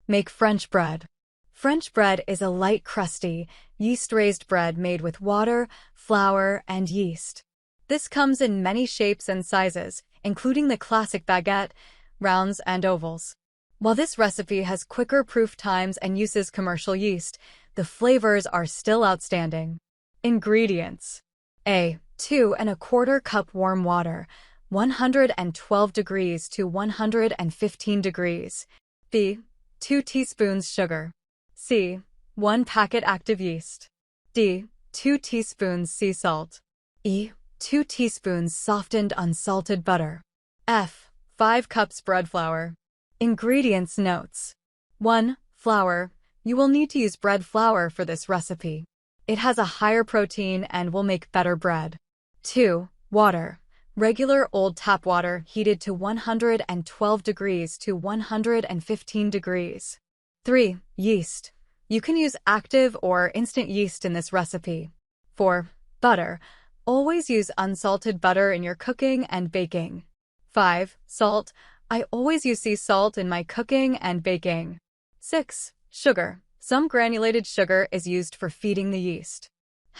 Make French bread. French bread is a light, crusty, yeast-raised bread made with water, flour, and yeast. This comes in many shapes and sizes, including the classic baguette, rounds, and ovals. While this recipe has quicker proof times and uses commercial yeast, the flavors are still outstanding. Ingredients: A. 2¼ cup warm water, 112 degrees to 115 degrees. B. 2 teaspoons sugar. C. 1 packet active yeast. D. 2 teaspoons sea salt. E. 2 teaspoons softened unsalted butter. F. 5 cups bread flour. Ingredients notes. 1. Flour. You will need to use bread flour for this recipe. It has a higher protein and will make better bread. 2. Water. Regular old tap water heated to 112 degrees to 115 degrees. 3. Yeast. You can use active or instant yeast in this recipe. 4. Butter. Always use unsalted butter in your cooking and baking. 5. Salt. I always use sea salt in my cooking and baking. 6. Sugar. Some granulated sugar is used for feeding the yeast.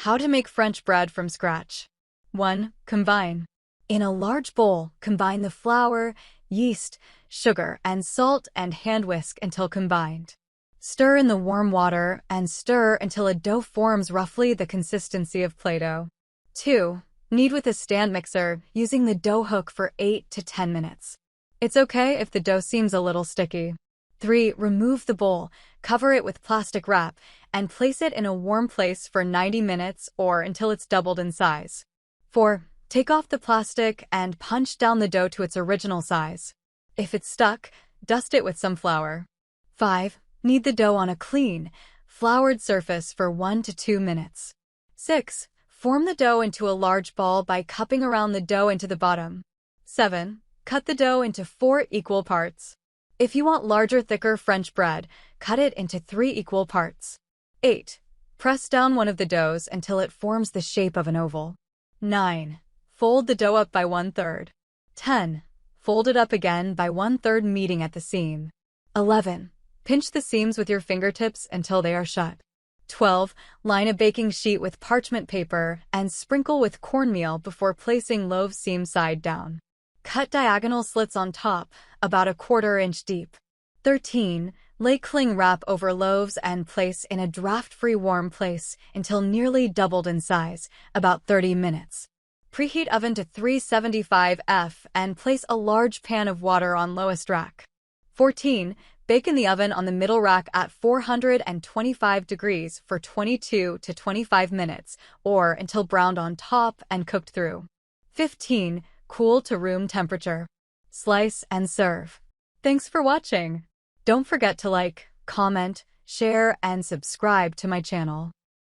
How to make French bread from scratch. 1. Combine. In a large bowl, combine the flour, yeast, sugar, and salt and hand whisk until combined. Stir in the warm water and stir until a dough forms roughly the consistency of Play-Doh. 2. Knead with a stand mixer using the dough hook for 8 to 10 minutes. It's okay if the dough seems a little sticky. 3. Remove the bowl, cover it with plastic wrap, and place it in a warm place for 90 minutes or until it's doubled in size. 4. Take off the plastic and punch down the dough to its original size. If it's stuck, dust it with some flour. 5. Knead the dough on a clean, floured surface for 1 to 2 minutes. 6. Form the dough into a large ball by cupping around the dough into the bottom. 7. Cut the dough into 4 equal parts. If you want larger, thicker French bread, cut it into 3 equal parts. 8. Press down one of the doughs until it forms the shape of an oval. 9. Fold the dough up by 1/3. 10. Fold it up again by 1/3, meeting at the seam. 11. Pinch the seams with your fingertips until they are shut. 12. Line a baking sheet with parchment paper and sprinkle with cornmeal before placing loaf seam side down. Cut diagonal slits on top, about 1/4 inch deep. 13. Lay cling wrap over loaves and place in a draft-free warm place until nearly doubled in size, about 30 minutes. Preheat oven to 375 F and place a large pan of water on lowest rack. 14. Bake in the oven on the middle rack at 425 degrees for 22 to 25 minutes, or until browned on top and cooked through. 15. Cool to room temperature. Slice and serve. Thanks for watching. Don't forget to like, comment, share, and subscribe to my channel.